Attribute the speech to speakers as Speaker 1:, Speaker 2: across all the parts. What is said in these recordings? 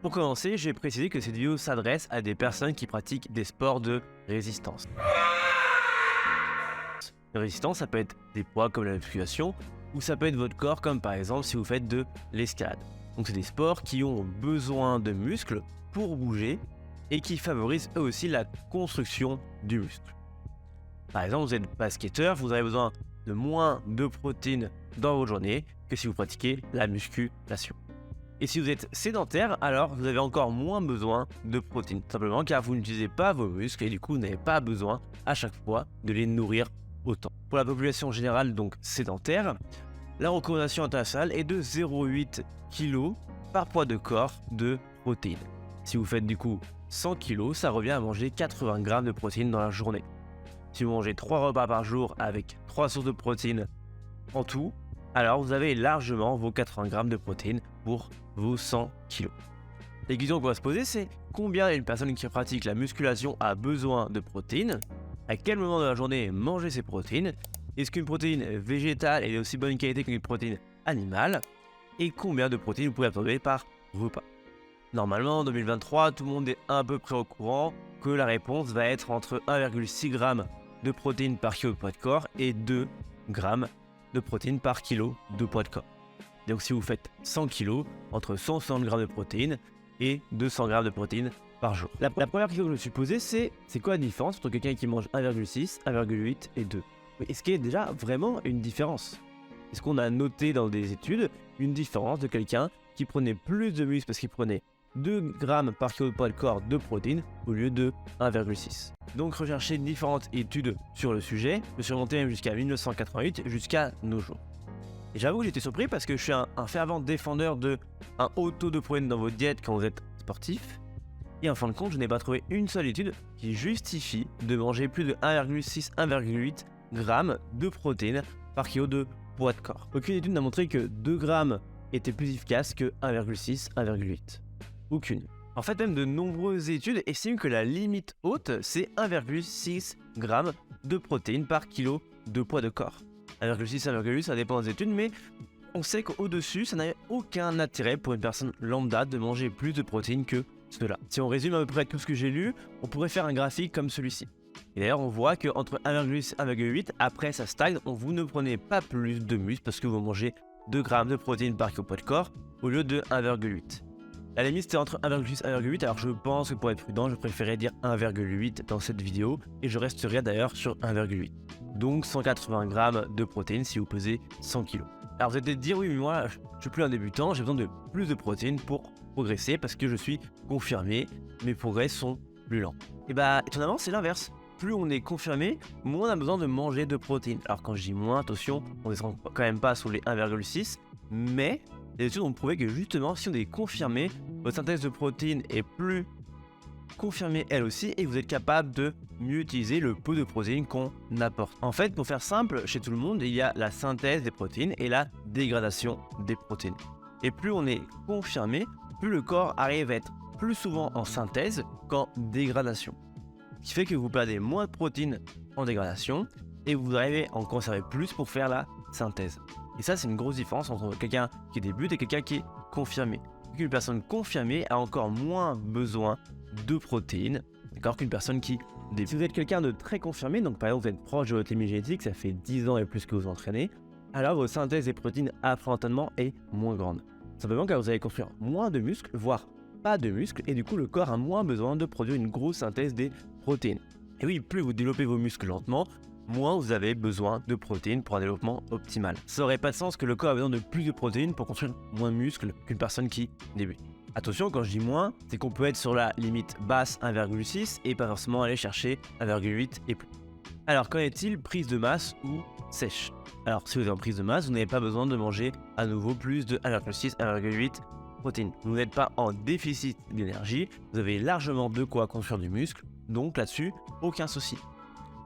Speaker 1: Pour commencer, j'ai précisé que cette vidéo s'adresse à des personnes qui pratiquent des sports de résistance. La résistance, ça peut être des poids comme la musculation, ou ça peut être votre corps comme par exemple si vous faites de l'escalade. Donc c'est des sports qui ont besoin de muscles pour bouger et qui favorisent eux aussi la construction du muscle. Par exemple, vous êtes basketteur, vous avez besoin de moins de protéines dans votre journée que si vous pratiquez la musculation. Et si vous êtes sédentaire, alors vous avez encore moins besoin de protéines, simplement car vous n'utilisez pas vos muscles et du coup vous n'avez pas besoin à chaque fois de les nourrir autant. Pour la population générale donc sédentaire, la recommandation internationale est de 0,8 kg par poids de corps de protéines. Si vous faites du coup 100 kg, ça revient à manger 80 g de protéines dans la journée. Si vous mangez 3 repas par jour avec 3 sources de protéines en tout, alors vous avez largement vos 80 g de protéines pour vos 100 kg. La question qu'on va se poser, c'est combien une personne qui pratique la musculation a besoin de protéines, à quel moment de la journée manger ces protéines, est-ce qu'une protéine végétale est aussi bonne qualité qu'une protéine animale, et combien de protéines vous pouvez absorber par repas. Normalement, en 2023, tout le monde est à peu près au courant que la réponse va être entre 1,6 g de protéines par kilo de poids de corps et 2 g de protéines par kilo de poids de corps. Donc si vous faites 100 kg, entre 160 g de protéines et 200 g de protéines par jour. La première question que je me suis posée, c'est quoi la différence entre quelqu'un qui mange 1,6, 1,8 et 2 ? Est-ce qu'il y a déjà vraiment une différence ? Est-ce qu'on a noté dans des études une différence de quelqu'un qui prenait plus de muscle parce qu'il prenait 2 g par kilo de poids de corps de protéines au lieu de 1,6. Donc rechercher différentes études sur le sujet, je suis remonté même jusqu'à 1988, jusqu'à nos jours. Et j'avoue que j'étais surpris parce que je suis un fervent défendeur de un haut taux de protéines dans votre diète quand vous êtes sportif. Et en fin de compte, je n'ai pas trouvé une seule étude qui justifie de manger plus de 1,6, 1,8 g de protéines par kilo de poids de corps. Aucune étude n'a montré que 2 g était plus efficace que 1,6, 1,8. Aucune. En fait, même de nombreuses études estiment que la limite haute, c'est 1,6 g de protéines par kilo de poids de corps. 1,6, 1,8, ça dépend des études, mais on sait qu'au-dessus, ça n'a aucun intérêt pour une personne lambda de manger plus de protéines que cela. Si on résume à peu près tout ce que j'ai lu, on pourrait faire un graphique comme celui-ci. Et d'ailleurs, on voit qu'entre 1,6 et 1,8, après ça stagne, vous ne prenez pas plus de muscle parce que vous mangez 2 g de protéines par kilo de poids de corps au lieu de 1,8. La limite c'était entre 1,6 et 1,8, alors je pense que pour être prudent, je préférais dire 1,8 dans cette vidéo et je resterai d'ailleurs sur 1,8. Donc 180 g de protéines si vous pesez 100 kg. Alors vous allez peut-être dire oui mais moi je suis plus un débutant, j'ai besoin de plus de protéines pour progresser parce que je suis confirmé, mes progrès sont plus lents. Et bah étonnamment c'est l'inverse. Plus on est confirmé, moins on a besoin de manger de protéines. Alors quand je dis moins, attention, on ne descend quand même pas sous les 1,6, mais les études ont prouvé que justement, si on est confirmé, votre synthèse de protéines est plus confirmée elle aussi et vous êtes capable de mieux utiliser le peu de protéines qu'on apporte. En fait, pour faire simple, chez tout le monde, il y a la synthèse des protéines et la dégradation des protéines. Et plus on est confirmé, plus le corps arrive à être plus souvent en synthèse qu'en dégradation. Ce qui fait que vous perdez moins de protéines en dégradation et vous arrivez à en conserver plus pour faire la synthèse. Et ça, c'est une grosse différence entre quelqu'un qui débute et quelqu'un qui est confirmé. Une personne confirmée a encore moins besoin de protéines qu'une personne qui débute. Si vous êtes quelqu'un de très confirmé, donc par exemple vous êtes proche de votre limite génétique, ça fait 10 ans et plus que vous entraînez, alors votre synthèse des protéines après entraînement est moins grande. Simplement car vous allez construire moins de muscles, voire pas de muscles, et du coup le corps a moins besoin de produire une grosse synthèse des protéines. Et oui, plus vous développez vos muscles lentement, moins vous avez besoin de protéines pour un développement optimal. Ça n'aurait pas de sens que le corps a besoin de plus de protéines pour construire moins de muscles qu'une personne qui débute. Attention, quand je dis moins, c'est qu'on peut être sur la limite basse 1,6 et pas forcément aller chercher 1,8 et plus. Alors qu'en est-il prise de masse ou sèche ? Alors si vous êtes en prise de masse, vous n'avez pas besoin de manger à nouveau plus de 1,6, 1,8 protéines. Vous n'êtes pas en déficit d'énergie, vous avez largement de quoi construire du muscle, donc là-dessus, aucun souci.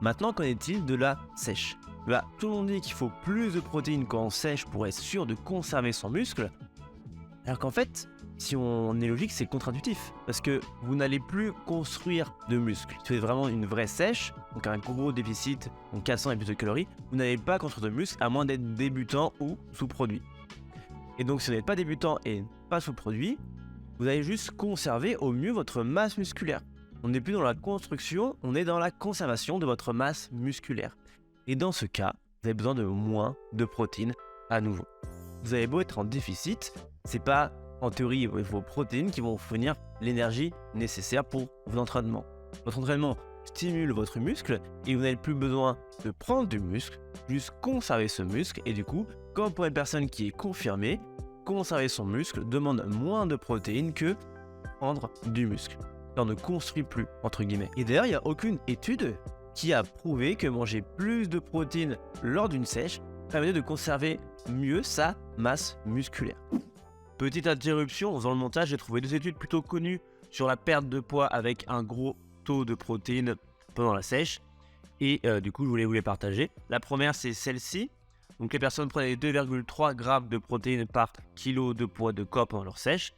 Speaker 1: Maintenant, qu'en est-il de la sèche ? Tout le monde dit qu'il faut plus de protéines quand on sèche pour être sûr de conserver son muscle, alors qu'en fait, si on est logique, c'est contre-intuitif, parce que vous n'allez plus construire de muscles. Si vous faites vraiment une vraie sèche, donc un gros déficit, donc 400 et plus de calories, vous n'allez pas construire de muscles à moins d'être débutant ou sous-produit. Et donc si vous n'êtes pas débutant et pas sous-produit, vous allez juste conserver au mieux votre masse musculaire. On n'est plus dans la construction, on est dans la conservation de votre masse musculaire. Et dans ce cas, vous avez besoin de moins de protéines à nouveau. Vous avez beau être en déficit, c'est pas en théorie vos protéines qui vont fournir l'énergie nécessaire pour vos entraînements. Votre entraînement stimule votre muscle et vous n'avez plus besoin de prendre du muscle, juste conserver ce muscle. Et du coup, comme pour une personne qui est confirmée, conserver son muscle demande moins de protéines que prendre du muscle. On ne construit plus, entre guillemets. Et d'ailleurs, il n'y a aucune étude qui a prouvé que manger plus de protéines lors d'une sèche permettait de conserver mieux sa masse musculaire. Petite interruption, en faisant le montage, j'ai trouvé 2 études plutôt connues sur la perte de poids avec un gros taux de protéines pendant la sèche. Et du coup, je voulais vous les partager. La première, c'est celle-ci. Donc les personnes prenaient 2,3 grammes de protéines par kilo de poids de corps pendant leur sèche.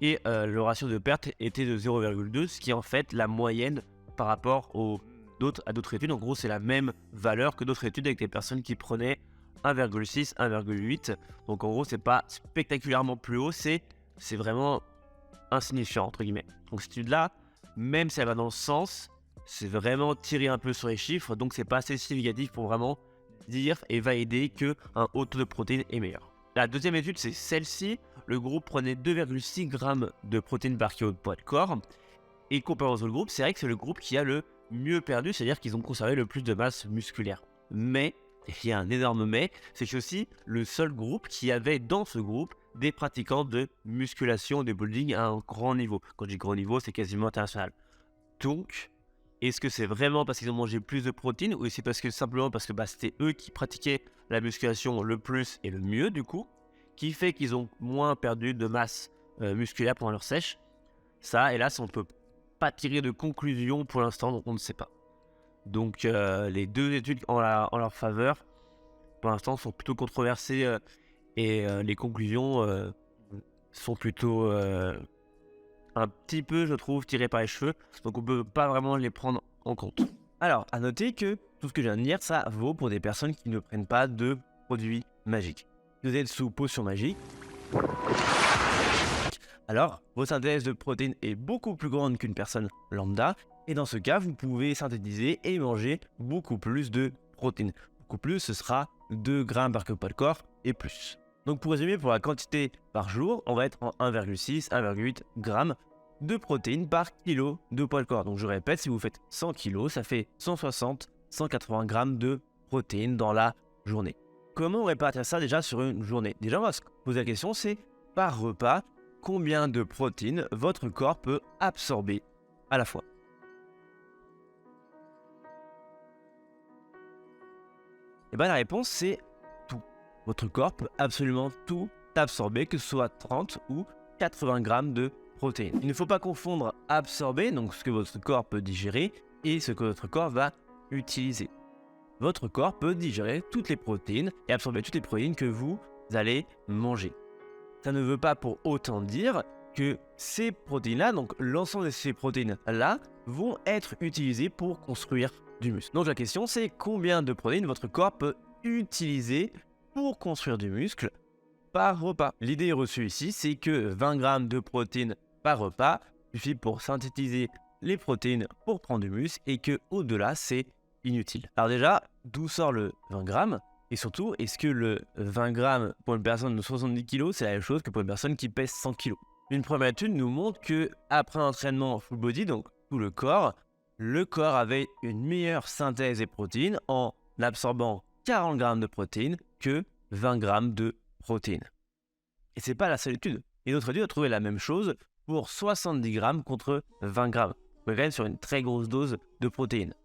Speaker 1: Et le ratio de perte était de 0,2, ce qui est en fait la moyenne par rapport à d'autres études. En gros, c'est la même valeur que d'autres études avec des personnes qui prenaient 1,6, 1,8. Donc en gros, c'est pas spectaculairement plus haut, c'est vraiment insignifiant, entre guillemets. Donc cette étude-là, même si elle va dans le sens, c'est vraiment tiré un peu sur les chiffres, donc c'est pas assez significatif pour vraiment dire et valider qu'un haut taux de protéines est meilleur. La deuxième étude, c'est celle-ci. Le groupe prenait 2,6 grammes de protéines par kilo de poids de corps. Et comparé aux autres groupes, c'est vrai que c'est le groupe qui a le mieux perdu, c'est-à-dire qu'ils ont conservé le plus de masse musculaire. Mais, et il y a un énorme mais, c'est que c'est aussi le seul groupe qui avait dans ce groupe des pratiquants de musculation, de bodybuilding à un grand niveau. Quand je dis grand niveau, c'est quasiment international. Donc, est-ce que c'est vraiment parce qu'ils ont mangé plus de protéines ou c'est simplement parce que c'était eux qui pratiquaient la musculation le plus et le mieux du coup, qui fait qu'ils ont moins perdu de masse musculaire pendant leur sèche? Ça, hélas, on ne peut pas tirer de conclusion pour l'instant, donc on ne sait pas. Donc les 2 études en leur faveur, pour l'instant, sont plutôt controversées et les conclusions sont plutôt un petit peu, je trouve, tirées par les cheveux. Donc on ne peut pas vraiment les prendre en compte. Alors, à noter que tout ce que je viens de dire, ça vaut pour des personnes qui ne prennent pas de produits magiques. Si vous êtes sous potion magique, alors votre synthèse de protéines est beaucoup plus grande qu'une personne lambda. Et dans ce cas, vous pouvez synthétiser et manger beaucoup plus de protéines. Beaucoup plus, ce sera 2 grammes par poids de corps et plus. Donc pour résumer, pour la quantité par jour, on va être en 1,6, 1,8 grammes de protéines par kilo de poids de corps. Donc je répète, si vous faites 100 kg, ça fait 160, 180 grammes de protéines dans la journée. Comment on répartit ça déjà sur une journée? Déjà, on va se poser la question, c'est par repas, combien de protéines votre corps peut absorber à la fois? Et bien la réponse, c'est tout. Votre corps peut absolument tout absorber, que ce soit 30 ou 80 grammes de protéines. Il ne faut pas confondre absorber, donc ce que votre corps peut digérer, et ce que votre corps va utiliser. Votre corps peut digérer toutes les protéines et absorber toutes les protéines que vous allez manger. Ça ne veut pas pour autant dire que ces protéines-là, donc l'ensemble de ces protéines-là, vont être utilisées pour construire du muscle. Donc la question, c'est combien de protéines votre corps peut utiliser pour construire du muscle par repas. L'idée reçue ici, c'est que 20 grammes de protéines par repas suffit pour synthétiser les protéines pour prendre du muscle et que au-delà, c'est inutile. Alors déjà, d'où sort le 20 grammes? Et surtout, est-ce que le 20 grammes pour une personne de 70 kg, c'est la même chose que pour une personne qui pèse 100 kg? Une première étude nous montre que après un entraînement full body, donc tout le corps avait une meilleure synthèse des protéines en absorbant 40 grammes de protéines que 20 grammes de protéines. Et c'est pas la seule étude. Et d'autres études ont trouvé la même chose pour 70 grammes contre 20 grammes. On est quand même sur une très grosse dose de protéines.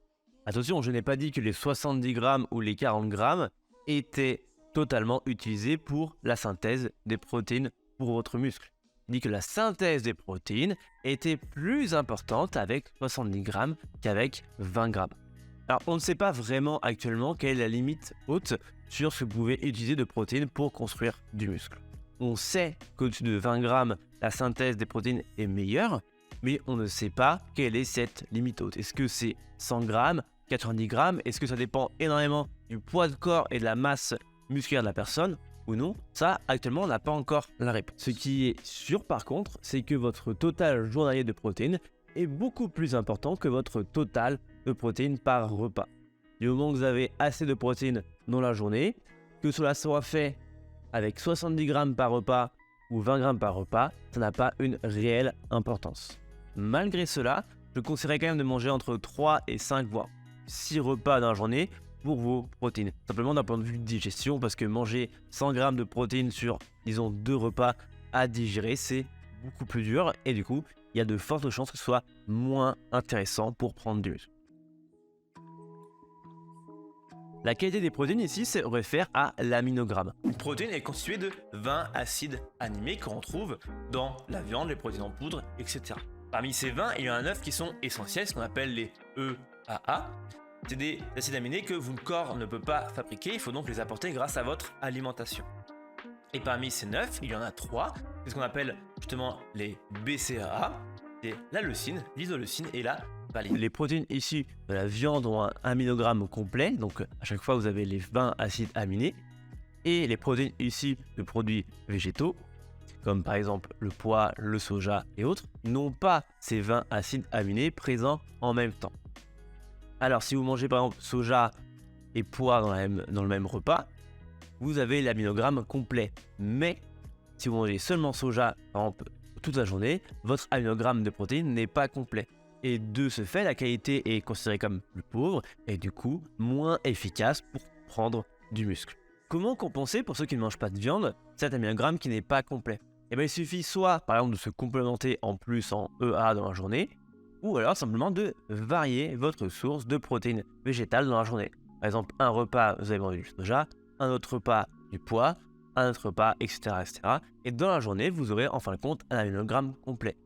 Speaker 1: Attention, je n'ai pas dit que les 70 grammes ou les 40 grammes étaient totalement utilisés pour la synthèse des protéines pour votre muscle. Je dis que la synthèse des protéines était plus importante avec 70 grammes qu'avec 20 grammes. Alors, on ne sait pas vraiment actuellement quelle est la limite haute sur ce que vous pouvez utiliser de protéines pour construire du muscle. On sait qu'au-dessus de 20 grammes, la synthèse des protéines est meilleure, mais on ne sait pas quelle est cette limite haute. Est-ce que c'est 100 grammes, 90 grammes? Est-ce que ça dépend énormément du poids de corps et de la masse musculaire de la personne? ou non, ça actuellement on n'a pas encore la réponse. Ce qui est sûr par contre, c'est que votre total journalier de protéines est beaucoup plus important que votre total de protéines par repas. Du moment que vous avez assez de protéines dans la journée, que cela soit fait avec 70 grammes par repas ou 20 grammes par repas, ça n'a pas une réelle importance. Malgré cela, je conseillerais quand même de manger entre 3 et 5 voire 6 repas dans la journée pour vos protéines. Simplement d'un point de vue de digestion, parce que manger 100 grammes de protéines sur, disons, 2 repas à digérer, c'est beaucoup plus dur et du coup, il y a de fortes chances que ce soit moins intéressant pour prendre du muscle. La qualité des protéines ici se réfère à l'aminogramme. Une protéine est constituée de 20 acides aminés qu'on retrouve dans la viande, les protéines en poudre, etc. Parmi ces 20, il y en a 9 qui sont essentiels, ce qu'on appelle les EAA. C'est des acides aminés que votre corps ne peut pas fabriquer, il faut donc les apporter grâce à votre alimentation. Et parmi ces 9, il y en a 3, c'est ce qu'on appelle justement les BCAA, c'est la leucine, l'isoleucine et la valine. Les protéines issues de la viande ont un aminogramme complet, donc à chaque fois vous avez les 20 acides aminés, et les protéines issues de produits végétaux, comme par exemple le pois, le soja et autres, n'ont pas ces 20 acides aminés présents en même temps. Alors si vous mangez par exemple soja et pois dans le même repas, vous avez l'aminogramme complet. Mais si vous mangez seulement soja par exemple toute la journée, votre aminogramme de protéines n'est pas complet. Et de ce fait, la qualité est considérée comme plus pauvre et du coup moins efficace pour prendre du muscle. Comment compenser pour ceux qui ne mangent pas de viande cet aminogramme qui n'est pas complet? Eh bien, il suffit soit par exemple de se complémenter en plus en EA dans la journée, ou alors simplement de varier votre source de protéines végétales dans la journée. Par exemple, un repas, vous avez mangé du soja, un autre repas du pois, un autre repas, etc., etc. Et dans la journée, vous aurez en fin de compte un aminogramme complet.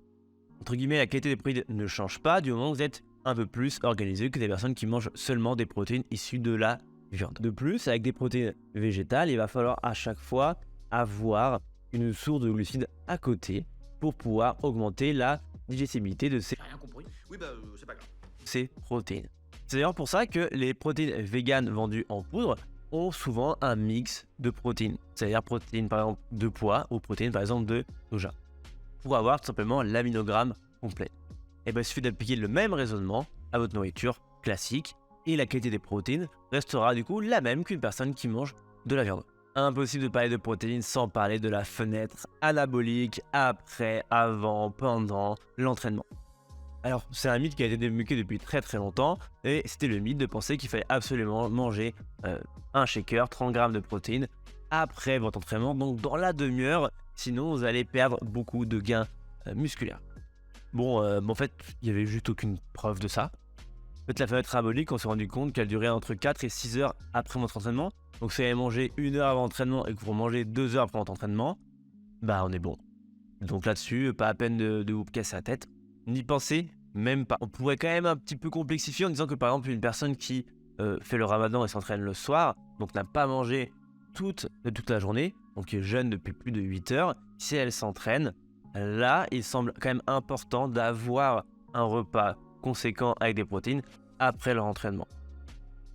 Speaker 1: Entre guillemets, la qualité des protéines ne change pas du moment où vous êtes un peu plus organisé que des personnes qui mangent seulement des protéines issues de la viande. De plus, avec des protéines végétales, il va falloir à chaque fois avoir une source de glucides à côté pour pouvoir augmenter la digestibilité de ces protéines. C'est d'ailleurs pour ça que les protéines véganes vendues en poudre ont souvent un mix de protéines, c'est-à-dire protéines par exemple de pois ou protéines par exemple de soja, pour avoir tout simplement l'aminogramme complet. Et bien il suffit d'appliquer le même raisonnement à votre nourriture classique et la qualité des protéines restera du coup la même qu'une personne qui mange de la viande. Impossible de parler de protéines sans parler de la fenêtre anabolique après, avant, pendant l'entraînement. Alors, c'est un mythe qui a été débunké depuis très très longtemps et c'était le mythe de penser qu'il fallait absolument manger un shaker, 30 grammes de protéines après votre entraînement, donc dans la demi-heure, sinon vous allez perdre beaucoup de gains musculaires. Bon, en fait, il n'y avait juste aucune preuve de ça. En fait, la fenêtre anabolique, on s'est rendu compte qu'elle durait entre 4 et 6 heures après votre entraînement. Donc si vous avez mangé 1 heure avant l'entraînement et que vous mangez 2 heures après votre entraînement, bah on est bon. Donc là-dessus, pas à peine de vous casser la tête. N'y pensez même pas. On pourrait quand même un petit peu complexifier en disant que par exemple une personne qui fait le ramadan et s'entraîne le soir, donc n'a pas mangé toute la journée, donc qui est jeûne depuis plus de 8 heures, si elle s'entraîne, là il semble quand même important d'avoir un repas conséquent avec des protéines après leur entraînement.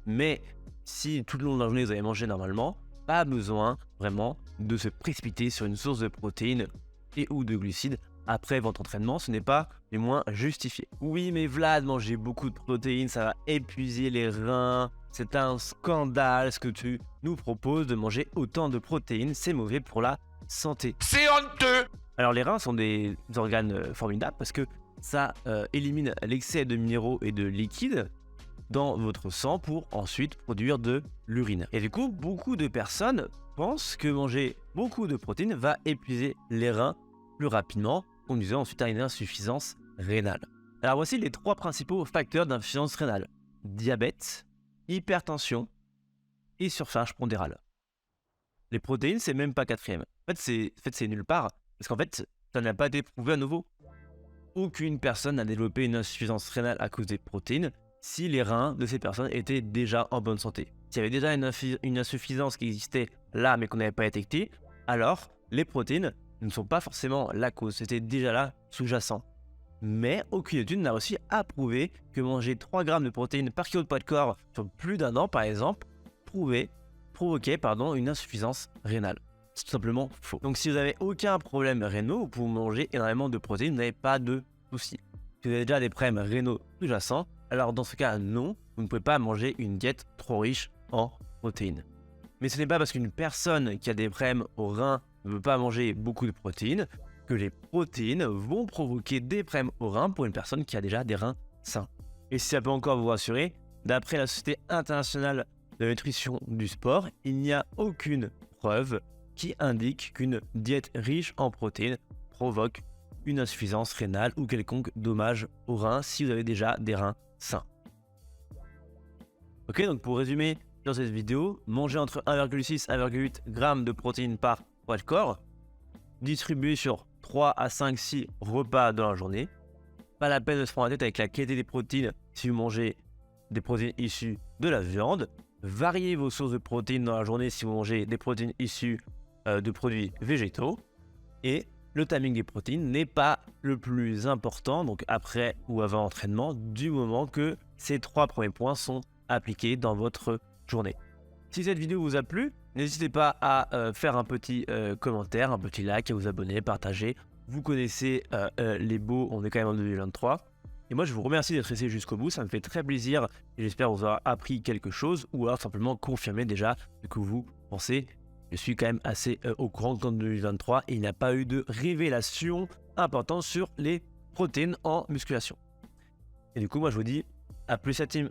Speaker 1: Mais si tout le long de la journée vous avez mangé normalement, pas besoin vraiment de se précipiter sur une source de protéines et ou de glucides après votre entraînement, ce n'est pas du moins justifié. Oui mais Vlad, manger beaucoup de protéines, ça va épuiser les reins, c'est un scandale ce que tu nous proposes de manger autant de protéines, c'est mauvais pour la santé.
Speaker 2: C'est honteux!
Speaker 1: Alors les reins sont des organes formidables parce que ça élimine l'excès de minéraux et de liquides dans votre sang pour ensuite produire de l'urine. Et du coup, beaucoup de personnes pensent que manger beaucoup de protéines va épuiser les reins plus rapidement, conduisant ensuite à une insuffisance rénale. Alors voici les 3 principaux facteurs d'insuffisance rénale: diabète, hypertension et surcharge pondérale. Les protéines, c'est même pas 4e. En fait, c'est nulle part, parce qu'en fait, ça n'a pas été prouvé à nouveau. Aucune personne n'a développé une insuffisance rénale à cause des protéines si les reins de ces personnes étaient déjà en bonne santé. S'il y avait déjà une insuffisance qui existait là mais qu'on n'avait pas détectée, alors les protéines ne sont pas forcément la cause, c'était déjà là sous-jacent. Mais aucune étude n'a réussi à prouver que manger 3 grammes de protéines par kilo de poids de corps sur plus d'1 an par exemple provoquait une insuffisance rénale. c'est tout simplement faux. Donc si vous n'avez aucun problème rénaux, vous pouvez manger énormément de protéines, vous n'avez pas de soucis. Si vous avez déjà des problèmes rénaux sous-jacents, alors dans ce cas, non, vous ne pouvez pas manger une diète trop riche en protéines. Mais ce n'est pas parce qu'une personne qui a des problèmes aux reins ne veut pas manger beaucoup de protéines que les protéines vont provoquer des problèmes aux reins pour une personne qui a déjà des reins sains. Et si ça peut encore vous rassurer, d'après la Société internationale de nutrition du sport, il n'y a aucune preuve qui indique qu'une diète riche en protéines provoque une insuffisance rénale ou quelconque dommage aux reins si vous avez déjà des reins sains. Ok, donc pour résumer dans cette vidéo, manger entre 1,6 et 1,8 g de protéines par poids de corps, distribué sur 3 à 5, 6 repas dans la journée. Pas la peine de se prendre la tête avec la qualité des protéines si vous mangez des protéines issues de la viande. Variez vos sources de protéines dans la journée si vous mangez des protéines issues de produits végétaux. Et le timing des protéines n'est pas le plus important, donc après ou avant l'entraînement, du moment que ces 3 premiers points sont appliqués dans votre journée. Si cette vidéo vous a plu, n'hésitez pas à faire un petit commentaire, un petit like, à vous abonner, partager. Vous connaissez les beaux, on est quand même en 2023. Et moi, je vous remercie d'être resté jusqu'au bout, ça me fait très plaisir et j'espère vous avoir appris quelque chose ou alors simplement confirmer déjà ce que vous pensez. Je suis quand même assez au courant qu'en 2023, il n'y a pas eu de révélation importante sur les protéines en musculation. Et du coup, moi, je vous dis à plus la team.